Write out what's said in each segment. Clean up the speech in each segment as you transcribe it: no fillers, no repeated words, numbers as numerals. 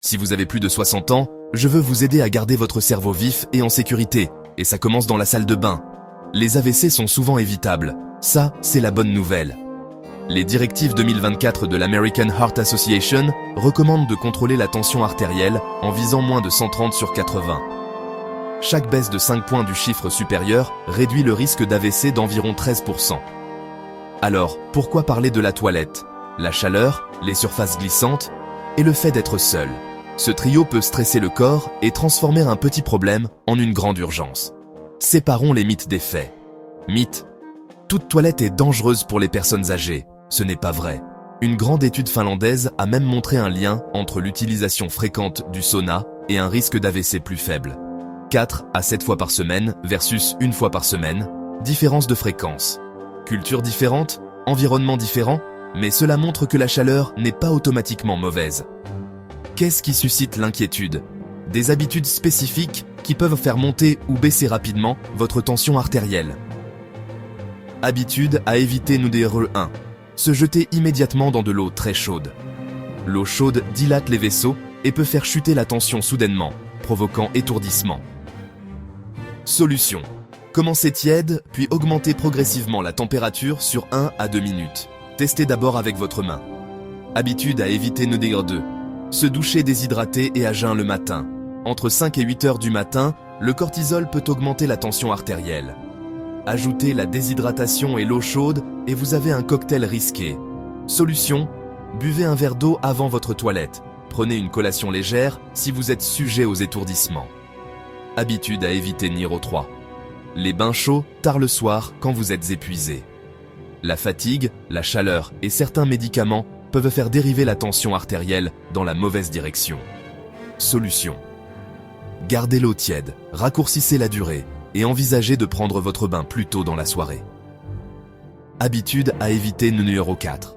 Si vous avez plus de 60 ans, je veux vous aider à garder votre cerveau vif et en sécurité, et ça commence dans la salle de bain. Les AVC sont souvent évitables. Ça, c'est la bonne nouvelle. Les directives 2024 de l'American Heart Association recommandent de contrôler la tension artérielle en visant moins de 130 sur 80. Chaque baisse de 5 points du chiffre supérieur réduit le risque d'AVC d'environ 13%. Alors, pourquoi parler de la toilette? La chaleur, les surfaces glissantes et le fait d'être seul. Ce trio peut stresser le corps et transformer un petit problème en une grande urgence. Séparons les mythes des faits. Mythe. Toute toilette est dangereuse pour les personnes âgées. Ce n'est pas vrai. Une grande étude finlandaise a même montré un lien entre l'utilisation fréquente du sauna et un risque d'AVC plus faible. 4 à 7 fois par semaine versus 1 fois par semaine, différence de fréquence. Culture différente, environnement différent, mais cela montre que la chaleur n'est pas automatiquement mauvaise. Qu'est-ce qui suscite l'inquiétude? Des habitudes spécifiques qui peuvent faire monter ou baisser rapidement votre tension artérielle. Habitude à éviter numéro 1. Se jeter immédiatement dans de l'eau très chaude. L'eau chaude dilate les vaisseaux et peut faire chuter la tension soudainement, provoquant étourdissement. Solution. Commencez tiède, puis augmentez progressivement la température sur 1 à 2 minutes. Testez d'abord avec votre main. Habitude à éviter numéro 2. Se doucher déshydraté et à jeun le matin. Entre 5 et 8 heures du matin, le cortisol peut augmenter la tension artérielle. Ajoutez la déshydratation et l'eau chaude et vous avez un cocktail risqué. Solution. Buvez un verre d'eau avant votre toilette. Prenez une collation légère si vous êtes sujet aux étourdissements. Habitude à éviter numéro 3. Les bains chauds tard le soir quand vous êtes épuisé. La fatigue, la chaleur et certains médicaments peuvent faire dériver la tension artérielle dans la mauvaise direction. Solution. Gardez l'eau tiède, raccourcissez la durée et envisagez de prendre votre bain plus tôt dans la soirée. Habitude à éviter numéro 4.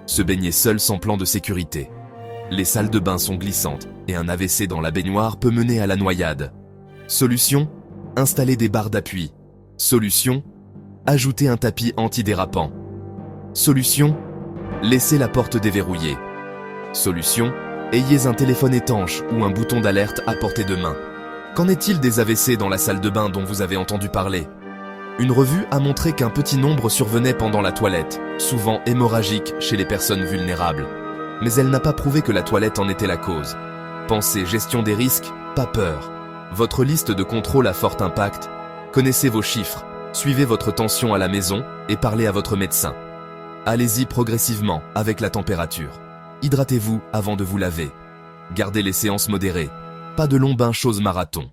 Se baigner seul sans plan de sécurité. Les salles de bain sont glissantes et un AVC dans la baignoire peut mener à la noyade. Solution. Installez des barres d'appui. Solution. Ajoutez un tapis antidérapant. Solution. Laissez la porte déverrouillée. Solution. Ayez un téléphone étanche ou un bouton d'alerte à portée de main. Qu'en est-il des AVC dans la salle de bain dont vous avez entendu parler? Une revue a montré qu'un petit nombre survenait pendant la toilette, souvent hémorragique chez les personnes vulnérables. Mais elle n'a pas prouvé que la toilette en était la cause. Pensez gestion des risques, pas peur. Votre liste de contrôle a fort impact. Connaissez vos chiffres, suivez votre tension à la maison et parlez à votre médecin. Allez-y progressivement avec la température. Hydratez-vous avant de vous laver. Gardez les séances modérées. Pas de longs bains chauds marathon.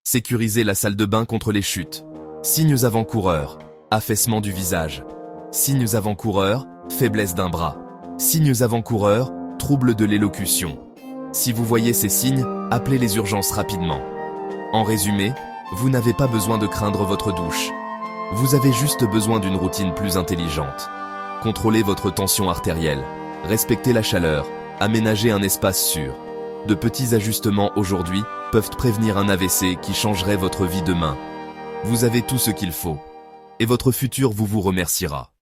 Sécurisez la salle de bain contre les chutes. Signes avant-coureurs. Affaissement du visage. Signes avant-coureurs. Faiblesse d'un bras. Signes avant-coureurs. Troubles de l'élocution. Si vous voyez ces signes, appelez les urgences rapidement. En résumé, vous n'avez pas besoin de craindre votre douche. Vous avez juste besoin d'une routine plus intelligente. Contrôlez votre tension artérielle. Respectez la chaleur. Aménagez un espace sûr. De petits ajustements aujourd'hui peuvent prévenir un AVC qui changerait votre vie demain. Vous avez tout ce qu'il faut. Et votre futur vous remerciera.